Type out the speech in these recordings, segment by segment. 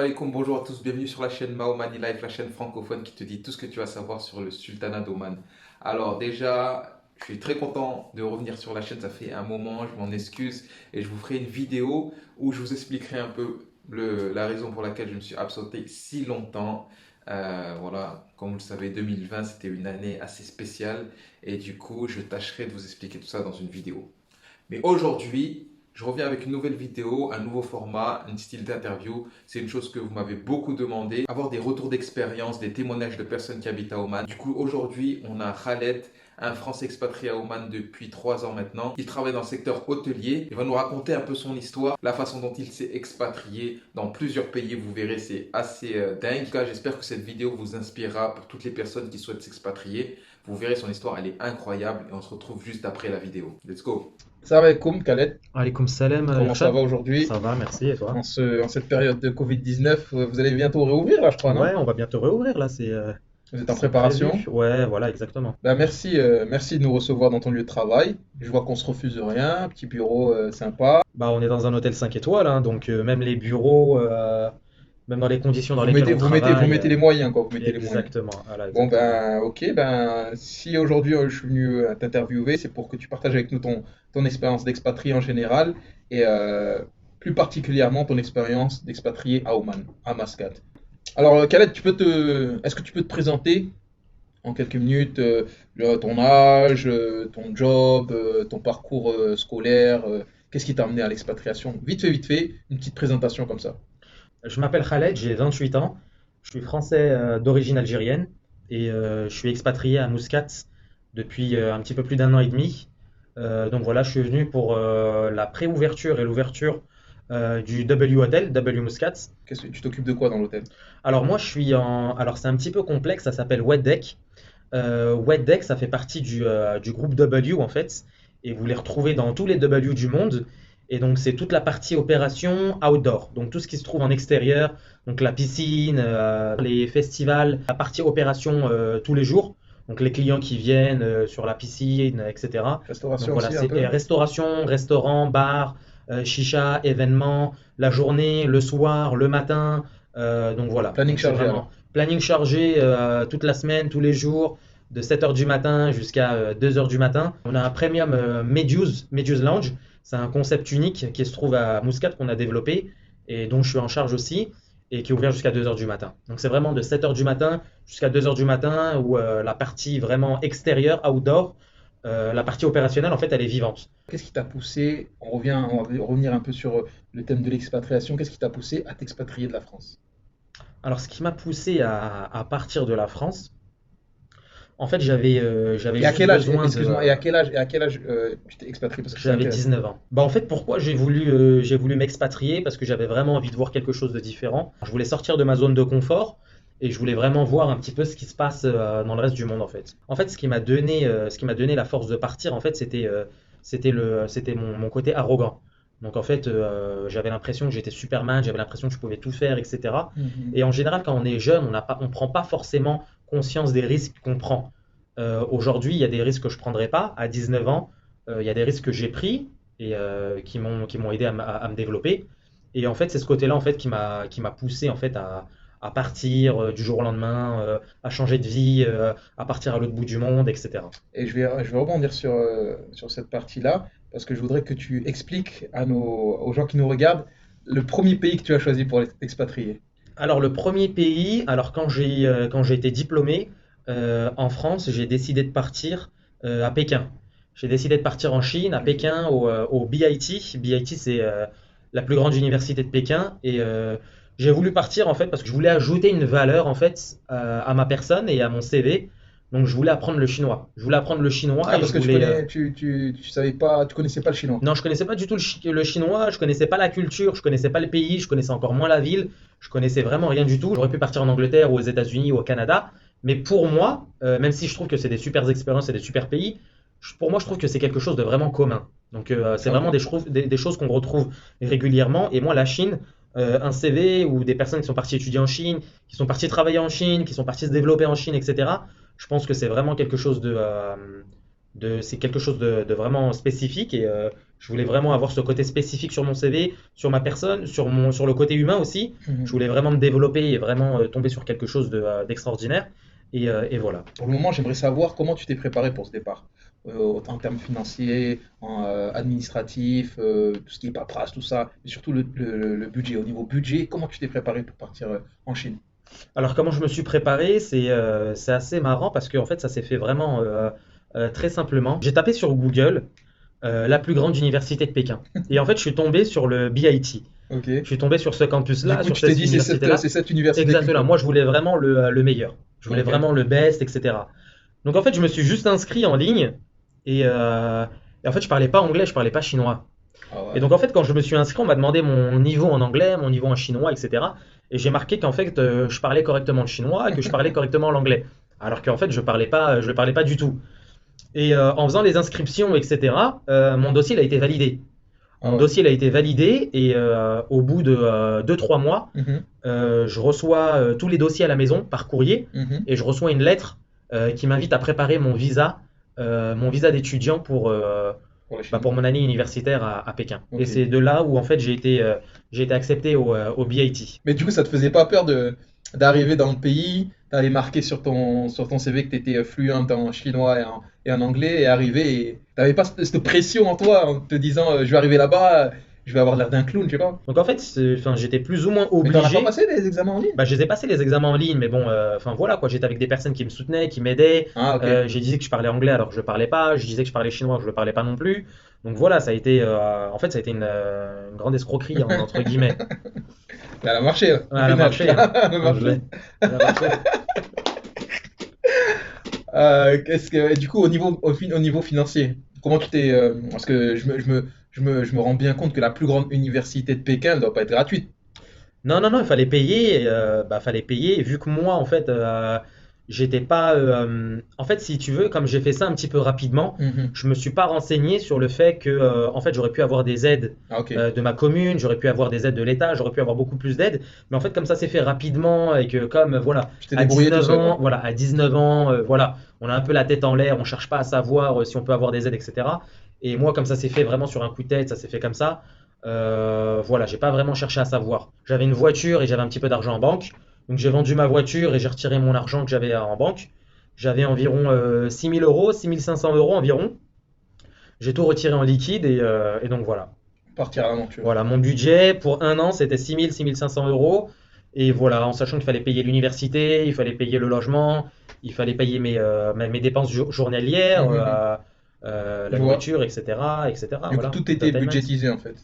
alaikum, bonjour à tous, bienvenue sur la chaîne Maomani Life, la chaîne francophone qui te dit tout ce que tu vas savoir sur le sultanat d'Oman. Alors déjà, je suis très content de revenir sur la chaîne, ça fait un moment, je m'en excuse et je vous ferai une vidéo où je vous expliquerai un peu la raison pour laquelle je me suis absenté si longtemps. Voilà, comme vous le savez, 2020 c'était une année assez spéciale et du coup je tâcherai de vous expliquer tout ça dans une vidéo. Mais aujourd'hui, je reviens avec une nouvelle vidéo, un nouveau format, un style d'interview. C'est une chose que vous m'avez beaucoup demandé. Avoir des retours d'expérience, des témoignages de personnes qui habitent à Oman. Du coup, aujourd'hui, on a Khaled, un Français expatrié à Oman depuis 3 ans maintenant. Il travaille dans le secteur hôtelier. Il va nous raconter un peu son histoire, la façon dont il s'est expatrié dans plusieurs pays. Vous verrez, c'est assez dingue. En tout cas, j'espère que cette vidéo vous inspirera pour toutes les personnes qui souhaitent s'expatrier. Vous verrez, son histoire, elle est incroyable et on se retrouve juste après la vidéo. Let's go! Salam alaikum, Khaled. Alaikum salam, Comment ça Irfan. va aujourd'hui? Ça va, merci, et toi? En cette période de Covid-19, vous allez bientôt réouvrir là, je crois, non? Ouais, on va bientôt réouvrir là, Vous êtes en c'est préparation? prévu. Ouais, voilà, exactement. Ben merci de nous recevoir dans ton lieu de travail. Je vois qu'on se refuse rien, petit bureau sympa. Bah, on est dans un hôtel 5 étoiles, hein, donc même les bureaux, même dans les conditions dans lesquelles on Vous travaille, mettez les moyens, quoi. Vous mettez les moyens. exactement, voilà, Bon exactement. ben ok, ben si aujourd'hui je suis venu t'interviewer, c'est pour que tu partages avec nous ton expérience d'expatrié en général et plus particulièrement ton expérience d'expatrié à Oman, à Mascate. Alors Khaled, est-ce que tu peux te présenter en quelques minutes ton âge, ton job, ton parcours scolaire, qu'est-ce qui t'a amené à l'expatriation? Vite fait, une petite présentation comme ça. Je m'appelle Khaled, j'ai 28 ans, je suis français d'origine algérienne et je suis expatrié à Muscat depuis un petit peu plus d'un an et demi. Donc voilà, je suis venu pour la préouverture et l'ouverture du W Hotel, W Muscat. Qu'est-ce que tu t'occupes de quoi dans l'hôtel? Alors moi je suis en... Alors c'est un petit peu complexe, ça s'appelle Wet Deck. Wet Deck, ça fait partie du groupe W en fait, et vous les retrouvez dans tous les W du monde. Et donc c'est toute la partie opération outdoor, donc tout ce qui se trouve en extérieur, donc la piscine, les festivals, la partie opération tous les jours, donc les clients qui viennent sur la piscine, etc. Donc Restauration voilà, aussi un c'est peu? et restauration, restaurant, bar, chicha, événements, la journée, le soir, le matin. Donc voilà, Planning donc c'est chargé alors. vraiment planning chargé toute la semaine, tous les jours, de 7 heures du matin jusqu'à 2 heures du matin. On a un premium Meduse Lounge. C'est un concept unique qui se trouve à Muscat qu'on a développé et dont je suis en charge aussi et qui est ouvert jusqu'à 2 heures du matin. Donc c'est vraiment de 7 heures du matin jusqu'à 2 heures du matin où la partie vraiment extérieure, outdoor, la partie opérationnelle en fait elle est vivante. Qu'est-ce qui t'a poussé, on va revenir un peu sur le thème de l'expatriation, qu'est-ce qui t'a poussé à t'expatrier de la France? Alors ce qui m'a poussé à partir de la France, en fait j'avais Et à juste quel âge, besoin de... excuse-moi, et à quel âge tu t'es expatrié parce que c'est J'avais intéressant. 19 ans. Bah en fait pourquoi j'ai voulu m'expatrier parce que j'avais vraiment envie de voir quelque chose de différent. Je voulais sortir de ma zone de confort et je voulais vraiment voir un petit peu ce qui se passe dans le reste du monde en fait. En fait ce qui m'a donné la force de partir en fait c'était mon côté arrogant. Donc en fait j'avais l'impression que j'étais Superman, j'avais l'impression que je pouvais tout faire, etc. Mhm. Et en général quand on est jeune on prend pas forcément conscience des risques qu'on prend. Aujourd'hui il y a des risques que je prendrais pas à 19 ans. Il y a des risques que j'ai pris et qui m'ont aidé à me développer. Et en fait, c'est ce côté-là en fait qui m'a poussé en fait à partir du jour au lendemain, à changer de vie, à partir à l'autre bout du monde, etc. Et je vais rebondir sur cette partie-là, parce que je voudrais que tu expliques aux gens qui nous regardent le premier pays que tu as choisi pour t'expatrier. Alors le premier pays, alors quand j'ai été diplômé en France, j'ai décidé de partir à Pékin. J'ai décidé de partir en Chine, à Ok. Pékin, au BIT. BIT, c'est la plus grande université de Pékin. Et j'ai voulu partir en fait parce que je voulais ajouter une valeur en fait à ma personne et à mon CV. Donc je voulais apprendre le chinois. Je voulais apprendre le chinois Ah, et parce je que voulais. tu savais pas, tu connaissais pas le chinois. Non, je connaissais pas du tout le chinois, je connaissais pas la culture, je connaissais pas le pays, je connaissais encore moins la ville, je connaissais vraiment rien du tout. J'aurais pu partir en Angleterre ou aux États-Unis ou au Canada, mais pour moi, même si je trouve que c'est des super expériences et des super pays, pour moi, je trouve que c'est quelque chose de vraiment commun. Donc, c'est Ok. vraiment des choses qu'on retrouve régulièrement. Et moi, la Chine, un CV ou des personnes qui sont parties étudier en Chine, qui sont parties travailler en Chine, qui sont parties se développer en Chine, etc. Je pense que c'est vraiment quelque chose c'est quelque chose de vraiment spécifique et Je voulais vraiment avoir ce côté spécifique sur mon CV, sur ma personne, sur le côté humain aussi. Mhm. Je voulais vraiment me développer et vraiment tomber sur quelque chose d'extraordinaire. Et voilà. Pour le moment, j'aimerais savoir comment tu t'es préparé pour ce départ. En termes financiers, administratifs, tout ce qui est paperasse, tout ça, et surtout le budget. Au niveau budget, comment tu t'es préparé pour partir en Chine? Alors comment je me suis préparé, c'est assez marrant parce que en fait ça s'est fait vraiment très simplement. J'ai tapé sur Google la plus grande université de Pékin. Et en fait je suis tombé sur le BIT. Ok. Je suis tombé sur ce Du campus-là, coup, sur tu t'es cette dit, université-là. c'est cette université qu'il Exactement. faut. Moi je voulais vraiment le meilleur. Je voulais Ok. vraiment le best, etc. Donc en fait je me suis juste inscrit en ligne et en fait je parlais pas anglais, je parlais pas chinois. Ah Et ouais. donc en fait quand je me suis inscrit, on m'a demandé mon niveau en anglais, mon niveau en chinois, etc. Et j'ai marqué qu'en fait je parlais correctement le chinois et que je parlais correctement l'anglais. Alors qu'en fait je le parlais pas du tout. Et en faisant les inscriptions, etc., mon dossier il a été validé. Ah Mon ouais. dossier il a été validé et au bout de 2-3 mois, Mhm. je reçois tous les dossiers à la maison par courrier Mhm. et je reçois une lettre qui m'invite à préparer mon visa d'étudiant Pour la Chine. pour mon année universitaire à Pékin. Ok. Et c'est de là où en fait j'ai été accepté au BIT. Mais du coup, ça te faisait pas peur d'arriver dans le pays, t'allais marquer sur ton CV que tu étais fluent en chinois et en anglais, et arriver, et t'avais pas cette pression en toi en te disant je vais arriver là-bas, je vais avoir l'air d'un clown, je sais pas. Donc en fait, enfin, j'étais plus ou moins Mais t'en as pas obligé. passé les examens en ligne? Bah, je les ai passés les examens en ligne, mais bon, enfin voilà quoi, j'étais avec des personnes qui me soutenaient, qui m'aidaient. Ah, ok. J'ai dit que je parlais anglais alors que je le parlais pas. Je disais que je parlais chinois, je le parlais pas non plus. Donc voilà, en fait, ça a été une grande escroquerie entre guillemets. Mais elle a marché, Ouais, au elle a final. marché, hein. Elle a Je marché. l'ai. Elle a marché. Du coup, au niveau financier, comment tu t'es. Parce que je me rends bien compte que la plus grande université de Pékin ne doit pas être gratuite. Non, non, non, il fallait payer. Fallait payer. Et vu que moi, en fait, j'étais pas. En fait, si tu veux, comme j'ai fait ça un petit peu rapidement, Mhm. je me suis pas renseigné sur le fait que, en fait, j'aurais pu avoir des aides Ah, ok. de ma commune, j'aurais pu avoir des aides de l'État, j'aurais pu avoir beaucoup plus d'aides. Mais en fait, comme ça s'est fait rapidement et que, comme, voilà, Tu t'es à débrouillé tout 19 seul, ans, quoi. voilà, à 19 ans, voilà, on a un peu la tête en l'air, on cherche pas à savoir si on peut avoir des aides, etc. Et moi, comme ça s'est fait vraiment sur un coup de tête, ça s'est fait comme ça. Voilà, j'ai pas vraiment cherché à savoir. J'avais une voiture et j'avais un petit peu d'argent en banque. Donc j'ai vendu ma voiture et j'ai retiré mon argent que j'avais en banque. J'avais environ 6 000 euros, 6 500 euros environ. J'ai tout retiré en liquide et donc voilà. Partir à l'aventure. Voilà, mon budget pour un an c'était 6 000, 6 500 euros. Et voilà, en sachant qu'il fallait payer l'université, il fallait payer le logement, il fallait payer mes dépenses journalières, Mhm. la Je vois. nourriture, etc., etc. Du coup, Voilà, tout était l'entertainment. budgétisé en fait.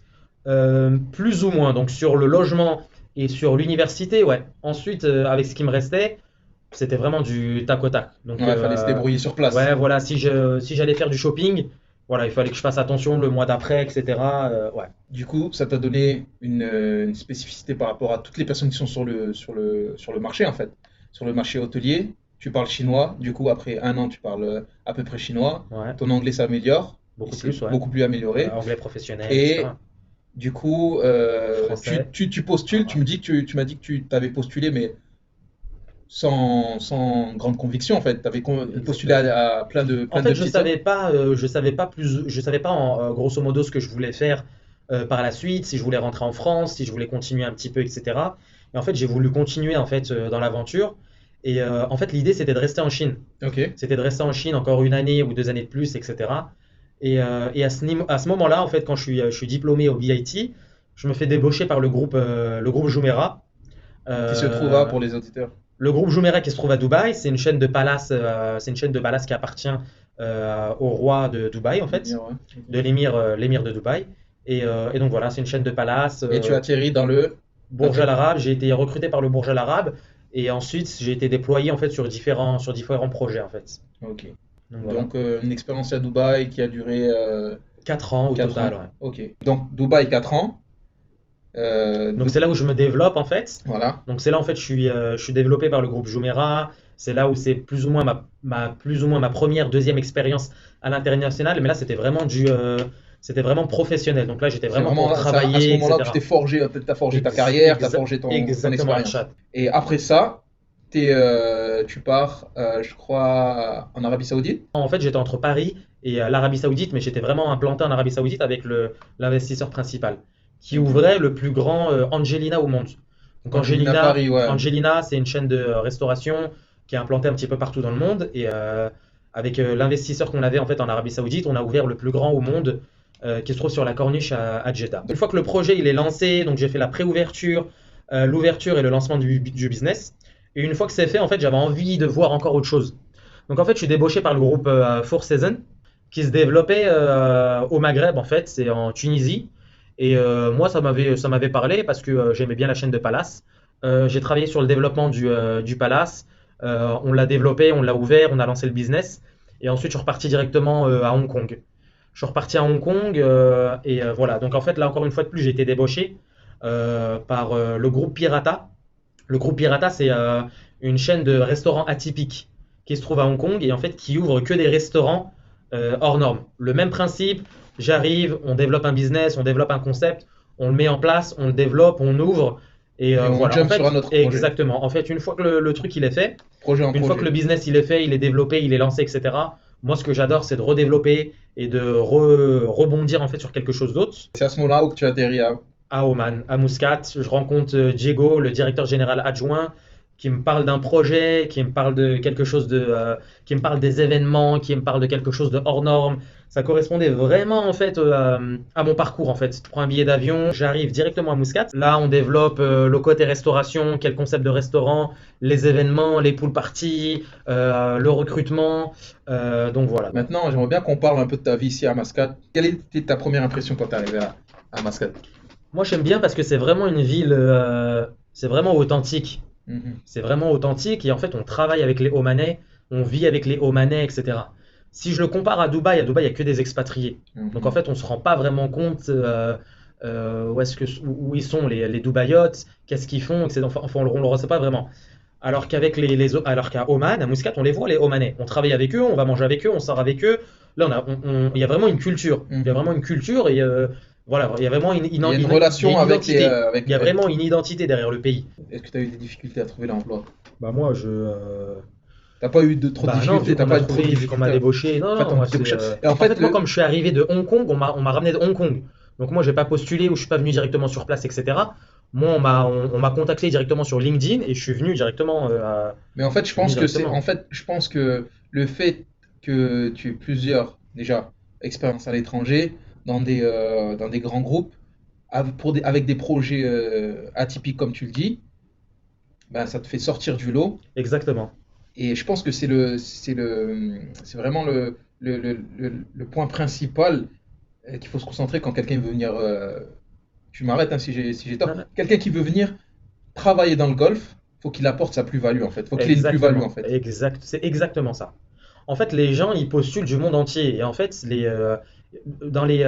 Plus ou moins. Donc sur le logement et sur l'université, ouais. Ensuite, avec ce qui me restait, c'était vraiment du tac au tac. Donc Ouais, il fallait se débrouiller sur place. ouais, voilà, si j'allais faire du shopping, voilà, il fallait que je fasse attention le mois d'après, etc. Ouais. Du coup, ça t'a donné une spécificité par rapport à toutes les personnes qui sont sur le marché en fait. Sur le marché hôtelier, tu parles chinois. Du coup, après un an, tu parles à peu près chinois. Ouais, Ton anglais s'améliore. beaucoup C'est plus, ouais. beaucoup plus amélioré. Anglais professionnel, Et etc. du coup, Français. tu postules. Tu me dis que tu m'as dit que tu t'avais postulé, mais sans grande conviction en fait. Tu avais postulé à En plein de fait, petits sites. je savais pas grosso modo ce que je voulais faire par la suite, si je voulais rentrer en France, si je voulais continuer un petit peu, etc. Et en fait, j'ai voulu continuer en fait dans l'aventure. Et en fait, l'idée c'était de rester en Chine. Ok. C'était de rester en Chine encore une année ou 2 années de plus, etc. Et à ce moment-là, en fait, quand je suis diplômé au BIT, je me fais débaucher par le groupe Jumeirah. Qui se trouve là Euh, pour les auditeurs. le groupe Jumeirah qui se trouve à Dubaï, c'est une chaîne de palaces qui appartient au roi de Dubaï, en fait, Ouais. de l'émir de Dubaï. Et donc voilà, c'est une chaîne de palaces. Et tu atterris dans le. Burj Al Arab, j'ai été recruté par le Burj Al Arab et ensuite j'ai été déployé en fait sur différents projets en fait. Ok. Donc voilà. Donc, une expérience à Dubaï qui a duré 4 ans au 4 total, ans. ouais. Ok. Donc, Dubaï, 4 ans. Donc c'est là où je me développe en fait. Voilà. Donc c'est là en fait je suis développé par le groupe Jumeirah. C'est là où c'est plus ou moins ma première, deuxième expérience à l'international. Mais là c'était vraiment professionnel. Donc là j'étais C'est vraiment vraiment pour à ce travailler, moment-là que tu t'es etc. forgé, t'as forgé ta carrière, t'as forgé ton Exactement, expérience. Arshad. Et après ça, tu pars, je crois, en Arabie Saoudite. En fait j'étais entre Paris et l'Arabie Saoudite, mais j'étais vraiment implanté en Arabie Saoudite avec l'investisseur principal, qui ouvrait le plus grand Angelina au monde. Donc Angelina Paris, ouais. Angelina, c'est une chaîne de restauration qui est implantée un petit peu partout dans le monde, et avec l'investisseur qu'on avait en fait en Arabie Saoudite, on a ouvert le plus grand au monde qui se trouve sur la corniche à Jeddah. Une fois que le projet il est lancé, donc j'ai fait la préouverture, l'ouverture et le lancement du business. Et une fois que c'est fait, en fait, j'avais envie de voir encore autre chose. Donc en fait, je suis débauché par le groupe Four Seasons qui se développait au Maghreb, en fait, c'est en Tunisie. Et moi, ça m'avait parlé parce que j'aimais bien la chaîne de Palace. J'ai travaillé sur le développement du Palace. On l'a développé, on l'a ouvert, on a lancé le business. Et ensuite, je suis reparti directement à Hong Kong. Je suis reparti à Hong Kong et voilà. Donc en fait, là, encore une fois de plus, j'ai été débauché par le groupe Pirata. Le groupe Pirata, c'est une chaîne de restaurants atypiques qui se trouve à Hong Kong et en fait qui ouvre que des restaurants hors normes. Le même principe, j'arrive, on développe un business, on développe un concept, on le met en place, on le développe, on ouvre et Et on voilà. jump sur un autre projet. Exactement. En fait, une fois que le truc il est fait, Projet en une fois que le business il est fait, il est développé, il est lancé, etc. Moi, ce que j'adore, c'est de redévelopper et de rebondir en fait sur quelque chose d'autre. C'est à ce moment-là où tu atterris À Oman, à Muscat. Je rencontre Diego, le directeur général adjoint, qui me parle d'un projet, qui me parle de quelque chose qui me parle des événements, qui me parle de quelque chose de hors norme. Ça correspondait vraiment en fait à mon parcours en fait. Je prends un billet d'avion, j'arrive directement à Muscat. Là, on développe le côté restauration, quel concept de restaurant, les événements, les pool parties, le recrutement. Donc voilà. Maintenant, j'aimerais bien qu'on parle un peu de ta vie ici à Mascate. Quelle était ta première impression quand tu es arrivé à Mascate? Moi, j'aime bien parce que c'est vraiment une ville, c'est vraiment authentique. C'est vraiment authentique et en fait, on travaille avec les Omanais, on vit avec les Omanais, etc. Si je le compare à Dubaï, il n'y a que des expatriés. Donc en fait, on ne se rend pas vraiment compte où ils sont les Dubaïotes, qu'est-ce qu'ils font, etc. Enfin, on ne le ressent pas vraiment. Alors alors qu'à Oman, à Muscat, on les voit, les Omanais. On travaille avec eux, on va manger avec eux, on sort avec eux. Là, il y a vraiment une culture. Il y a vraiment une culture et voilà, il y a vraiment Il y a une relation avec identité. Il y a vraiment une identité derrière le pays. Est-ce que tu as eu des difficultés à trouver l'emploi? Bah moi, T'as pas eu trop de non, difficultés, t'as pas eu trop de vu qu'on difficultés. m'a débauché. Non, En fait, non, on moi, t'a débauché. c'est, Et en fait, moi, comme je suis arrivé de Hong Kong, on m'a ramené de Hong Kong. Donc moi, j'ai pas postulé ou je suis pas venu directement sur place, etc. Moi, on m'a contacté directement sur LinkedIn et je suis venu directement Mais en fait, je pense que le fait que tu aies plusieurs déjà expériences à l'étranger dans des grands groupes avec des projets atypiques comme tu le dis, ben, ça te fait sortir du lot. Exactement. Et je pense que c'est vraiment le point principal qu'il faut se concentrer quand quelqu'un veut venir. Tu m'arrêtes hein, si j'ai tort. Non, non. Quelqu'un qui veut venir travailler dans le golf, faut qu'il apporte sa plus-value en fait. Faut qu'il ait une plus-value en fait. C'est exactement ça. En fait, les gens, ils postulent du monde entier. Et en fait, dans les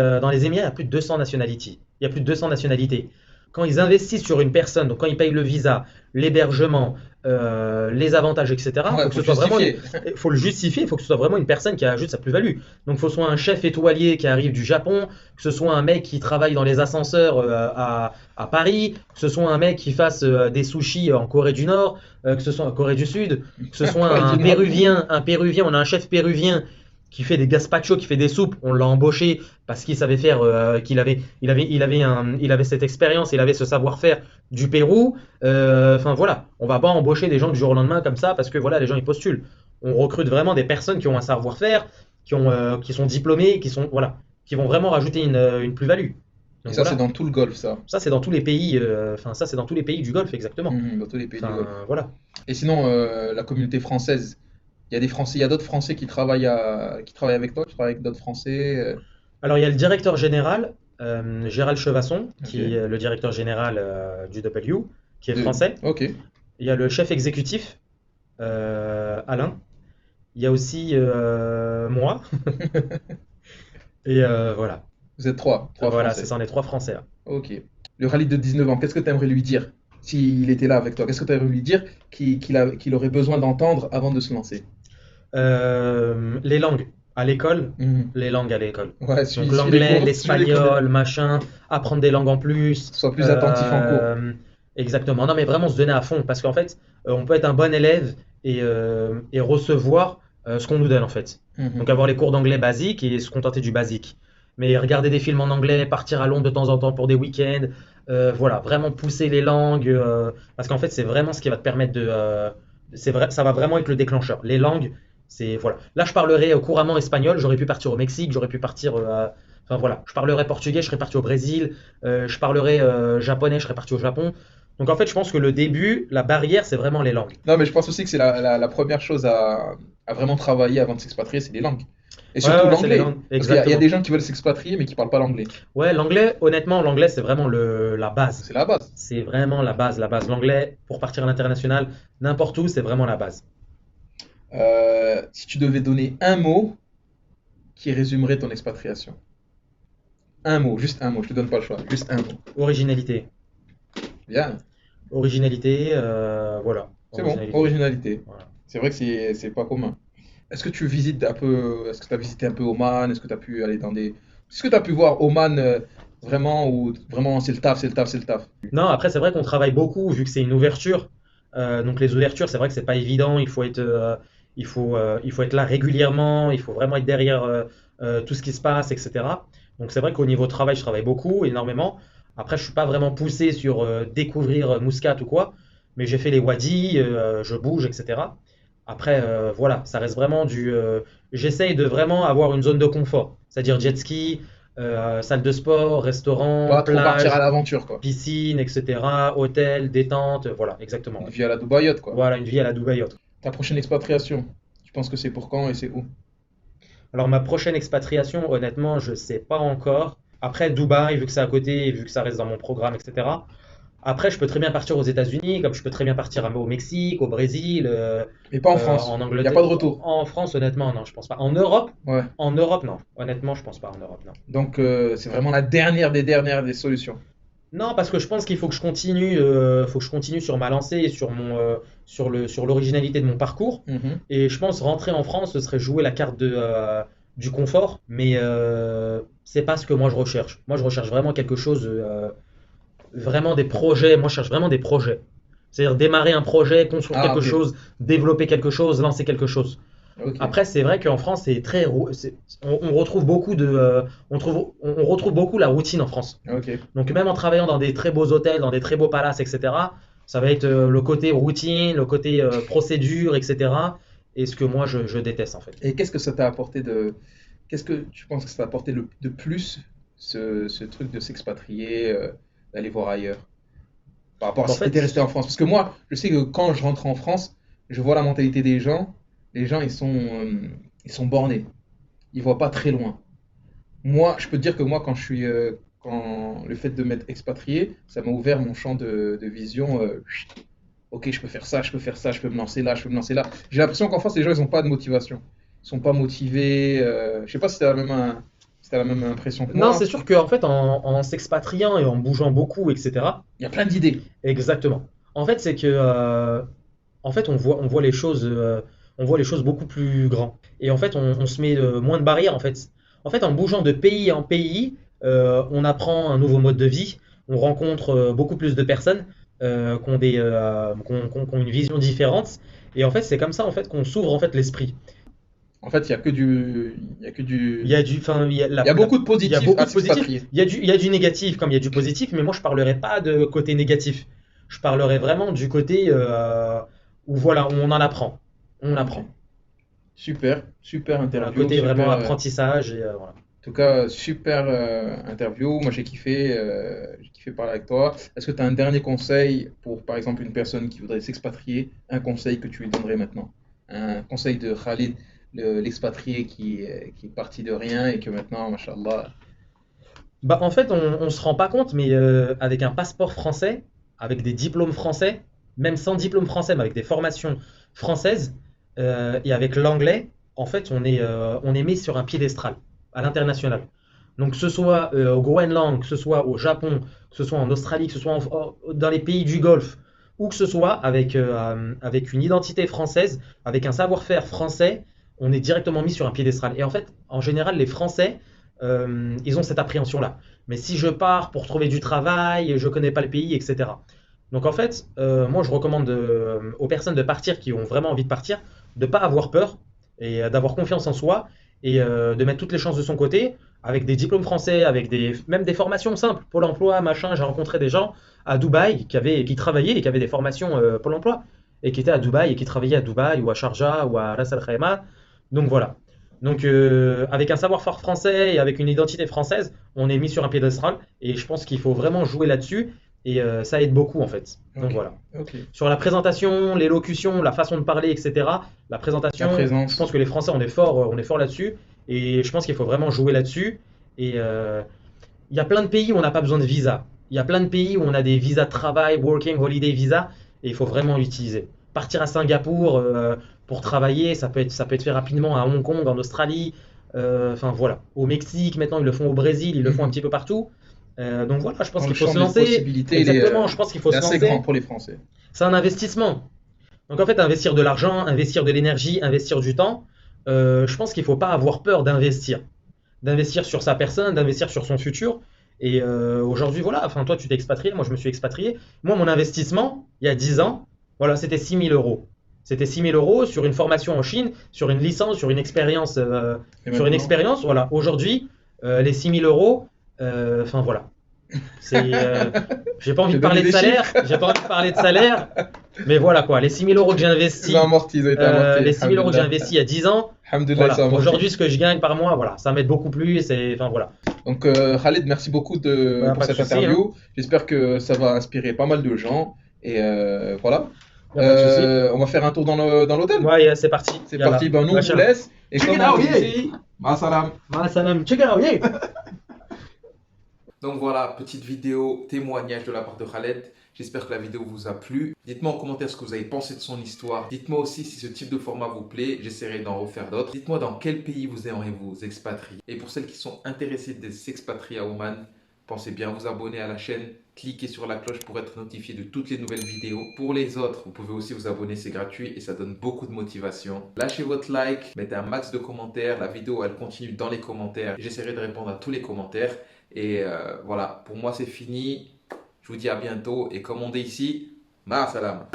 Émirats, il y a plus de 200 nationalités. Il y a plus de 200 nationalités. Quand ils investissent sur une personne, donc quand ils payent le visa, l'hébergement, les avantages, etc., Ouais, faut que ce faut soit vraiment, justifier. faut le justifier, il faut que ce soit vraiment une personne qui ajoute sa plus-value. Donc, il faut soit un chef étoilier qui arrive du Japon, que ce soit un mec qui travaille dans les ascenseurs à Paris, que ce soit un mec qui fasse des sushis en Corée du Nord, que ce soit en Corée du Sud, que ce soit Corée un du Nord. Péruvien, on a un chef péruvien qui fait des gazpachos, qui fait des soupes, on l'a embauché parce qu'il savait faire, il avait cette expérience, il avait ce savoir-faire du Pérou. Enfin voilà, on va pas embaucher des gens du jour au lendemain comme ça parce que voilà, les gens ils postulent. On recrute vraiment des personnes qui ont un savoir-faire, qui sont diplômées, qui vont vraiment rajouter une plus-value. Et Donc ça, voilà. c'est dans tout le golf, ça. Ça c'est dans tous les pays, ça c'est dans tous les pays du Golfe exactement. Dans tous les pays du Enfin, golf. voilà. Et sinon, la communauté française, il y a des Français, il y a d'autres Français qui travaillent avec toi, qui travaillent avec d'autres Français. Alors, il y a le directeur général, Gérald Chevasson, qui Ok. est le directeur général du W, qui est de- français. Ok. Il y a le chef exécutif, Alain. Il y a aussi moi. Et voilà. Vous êtes trois Voilà, Français. c'est ça, on est trois Français là. Ok. Le rallye de 19 ans, qu'est-ce que tu aimerais lui dire s'il était là avec toi? Qu'est-ce que tu aimerais lui dire qu'il aurait besoin d'entendre avant de se lancer? Les langues à l'école, Mhm. les langues à l'école. Ouais, suis Donc les l'anglais, cours, suis les cours. l'espagnol, machin, apprendre des langues en plus. Sois plus attentif en cours. Exactement. Non, mais vraiment se donner à fond parce qu'en fait, on peut être un bon élève et recevoir ce qu'on nous donne en fait. Mhm. Donc avoir les cours d'anglais basiques et se contenter du basique. Mais regarder des films en anglais, partir à Londres de temps en temps pour des week-ends, voilà, vraiment pousser les langues, parce qu'en fait c'est vraiment ce qui va te permettre c'est vrai, ça va vraiment être le déclencheur. Les langues, c'est voilà. Là je parlerai couramment espagnol, j'aurais pu partir au Mexique, j'aurais pu partir, enfin voilà, je parlerai portugais, je serais parti au Brésil, je parlerai japonais, je serais parti au Japon. Donc en fait je pense que le début, la barrière, c'est vraiment les langues. Non, mais je pense aussi que c'est la première chose à vraiment travailler avant de s'expatrier, c'est les langues. Et Ouais, surtout ouais, c'est les l'anglais. langues, Parce qu'il y a des exactement. gens qui veulent s'expatrier mais qui parlent pas l'anglais. Ouais, l'anglais, honnêtement, l'anglais, c'est vraiment la base. C'est la base. C'est vraiment la base, la base. L'anglais, pour partir à l'international, n'importe où, c'est vraiment la base. Si tu devais donner un mot qui résumerait ton expatriation. Un mot, juste un mot, je te donne pas le choix, juste un mot. Originalité. Bien, Originalité, voilà. c'est bon, Originalité. originalité. Voilà. C'est vrai que c'est pas commun. Est-ce que tu visites un peu, est-ce que tu as visité un peu Oman? Est-ce que tu as pu aller dans des. Est-ce que tu as pu voir Oman vraiment où vraiment c'est le taf, c'est le taf, c'est le taf? Non, après, c'est vrai qu'on travaille beaucoup, vu que c'est une ouverture. Donc les ouvertures, c'est vrai que c'est pas évident. Il faut être là régulièrement. Il faut vraiment être derrière tout ce qui se passe, etc. Donc c'est vrai qu'au niveau travail, je travaille beaucoup, énormément. Après, je suis pas vraiment poussé sur découvrir Muscat ou quoi, mais j'ai fait les wadis, je bouge, etc. Après, voilà, ça reste vraiment j'essaye de vraiment avoir une zone de confort, c'est-à-dire jet ski, salle de sport, restaurant, Pas trop partir à plage, l'aventure, quoi. piscine, etc., hôtel, détente, voilà, exactement. Une Ouais. vie à la Dubaïote, quoi. Voilà, une vie à la Dubaï. Ta prochaine expatriation, tu penses que c'est pour quand et c'est où? Alors, ma prochaine expatriation, honnêtement, je sais pas encore. Après, Dubaï, vu que c'est à côté, et vu que ça reste dans mon programme, etc. Après, je peux très bien partir aux États-Unis, comme je peux très bien partir au Mexique, au Brésil, Mais pas en France. en Il n'y a Angleterre. pas de retour. En France, honnêtement, non, je pense pas. Ouais. En Europe, non. Honnêtement, je pense pas en Europe, non. Donc c'est vraiment la dernière des solutions. Non, parce que je pense qu'il faut que je continue sur ma lancée et sur l'originalité de mon parcours. Mhm. Et je pense rentrer en France, ce serait jouer la carte du confort, mais c'est pas ce que moi je recherche. Moi, je recherche vraiment quelque chose, vraiment des projets. Moi, je cherche vraiment des projets. C'est-à-dire démarrer un projet, construire Ah, quelque ok. chose, développer quelque chose, lancer quelque chose. Ok. Après, c'est vrai qu'en France, on retrouve on retrouve beaucoup la routine en France. Ok. Donc même en travaillant dans des très beaux hôtels, dans des très beaux palaces, etc., ça va être le côté routine, le côté procédure, etc. Et ce que moi je déteste en fait. Et qu'est-ce que ça t'a apporté de. Qu'est-ce que tu penses que ça t'a apporté de plus, ce truc de s'expatrier, d'aller voir ailleurs, par rapport à En si t'étais resté fait, en France? Parce que moi, je sais que quand je rentre en France, je vois la mentalité des gens. Les gens, ils sont bornés. Ils voient pas très loin. Moi, je peux te dire que moi, quand le fait de m'être expatrié, ça m'a ouvert mon champ de vision. Ok, je peux faire ça, je peux faire ça, je peux me lancer là, je peux me lancer là. J'ai l'impression qu'en France, les gens, ils n'ont pas de motivation. Ils sont pas motivés. Je sais pas si t'as la même impression que non, moi. c'est sûr qu'en fait en s'expatriant et en bougeant beaucoup, etc. Il y a plein d'idées. Exactement. En fait, c'est que en fait on voit les choses beaucoup plus grand. Et en fait, on se met moins de barrières en fait. En fait, en bougeant de pays en pays, on apprend un nouveau mode de vie, on rencontre beaucoup plus de personnes qui ont une vision différente. Et en fait, c'est comme ça en fait qu'on s'ouvre en fait l'esprit. En fait, il y a que Il du, y a du, enfin, il y a beaucoup de il y a positifs beaucoup à de positifs. s'expatrier. Il y a du négatif comme il y a du positif, mais moi je parlerai pas de côté négatif. Je parlerai vraiment du côté où voilà, où on en apprend. On Ok. apprend. Super, super Voilà, un interview, côté vraiment super. apprentissage et voilà. En tout cas, super interview. Moi, j'ai kiffé parler avec toi. Est-ce que tu as un dernier conseil pour, par exemple, une personne qui voudrait s'expatrier? Un conseil que tu lui donnerais maintenant? Un conseil de Khalid, l'expatrié qui est parti de rien et que maintenant, machallah. Bah en fait, on se rend pas compte, mais avec un passeport français, avec des diplômes français, même sans diplôme français, mais avec des formations françaises et avec l'anglais, en fait, on est mis sur un piédestal à l'international. Donc que ce soit au Groenland, que ce soit au Japon, que ce soit en Australie, que ce soit dans les pays du Golfe, ou que ce soit avec une identité française, avec un savoir-faire français, on est directement mis sur un piédestal. Et en fait, en général, les Français, ils ont cette appréhension-là. Mais si je pars pour trouver du travail, je connais pas le pays, etc. Donc en fait, moi je recommande aux personnes de partir qui ont vraiment envie de partir, de pas avoir peur et d'avoir confiance en soi et de mettre toutes les chances de son côté avec des diplômes français, avec même des formations simples, Pôle emploi, machin. J'ai rencontré des gens à Dubaï qui travaillaient et qui avaient des formations Pôle emploi et qui étaient à Dubaï et qui travaillaient à Dubaï ou à Sharjah ou à Ras Al Khaimah. Donc voilà. Donc avec un savoir-faire français et avec une identité française, on est mis sur un piédestal et je pense qu'il faut vraiment jouer là-dessus et ça aide beaucoup en fait. Donc Ok, voilà. ok. Sur la présentation, l'élocution, la façon de parler, etc. La La présentation, je présence. pense que les Français on est fort là-dessus et je pense qu'il faut vraiment jouer là-dessus. Et il y a plein de pays où on n'a pas besoin de visa. Il y a plein de pays où on a des visas de travail, working holiday visa, et il faut vraiment l'utiliser. Partir à Singapour pour travailler, ça peut être fait rapidement à Hong Kong, en Australie, enfin voilà. Au Mexique, maintenant ils le font au Brésil, ils le font un Mhm. petit peu partout. Donc voilà, je pense Dans le qu'il faut champ se des lancer. possibilités, Exactement, je pense qu'il faut il est se assez lancer. grand pour les Français. C'est un investissement. Donc en fait, investir de l'argent, investir de l'énergie, investir du temps, je pense qu'il ne faut pas avoir peur d'investir. D'investir sur sa personne, d'investir sur son futur. Et aujourd'hui, voilà, enfin toi tu t'es expatrié, moi je me suis expatrié. Moi, mon investissement, il y a 10 ans, voilà, c'était 6 000 euros. C'était 6 000 euros sur une formation en Chine, sur une licence, Et sur une maintenant? expérience. Voilà, aujourd'hui, les 6 000 euros, enfin voilà. C'est, j'ai pas envie J'ai de donné parler de des salaire, chiffres. j'ai pas envie de parler de salaire, mais voilà quoi, les 6 000 euros que j'ai Ils ont investis, amorti, ils ont été amortis, les 6 000 euros que j'ai alhamdoulilah. investis il y a 10 ans, Alhamdoulilah, ils sont voilà, amortis. aujourd'hui ce que je gagne par mois, voilà, ça m'aide beaucoup plus, et enfin voilà. Donc, Khaled, merci beaucoup Bah, pour pas de cette souci, hein. interview. J'espère que ça va inspirer pas mal de gens. Et voilà. Y a pas de souci. On va faire un tour dans l'hôtel. Ouais, c'est parti. C'est Yallah. parti. Ben, nous, on vous Machin. laisse. Et Check comme it on out, vous yeah. dit, ma salam. Ma salam. Check it out, yeah. Donc voilà, petite vidéo témoignage de la part de Khaled. J'espère que la vidéo vous a plu. Dites-moi en commentaire ce que vous avez pensé de son histoire. Dites-moi aussi si ce type de format vous plaît. J'essaierai d'en refaire d'autres. Dites-moi dans quel pays vous aimeriez vous expatrier. Et pour celles qui sont intéressées de s'expatrier à Oman, pensez bien à vous abonner à la chaîne. Cliquez sur la cloche pour être notifié de toutes les nouvelles vidéos. Pour les autres, vous pouvez aussi vous abonner, c'est gratuit et ça donne beaucoup de motivation. Lâchez votre like, mettez un max de commentaires. La vidéo, elle continue dans les commentaires. J'essaierai de répondre à tous les commentaires. Et voilà, pour moi c'est fini. Je vous dis à bientôt et comme on dit ici, ma salam.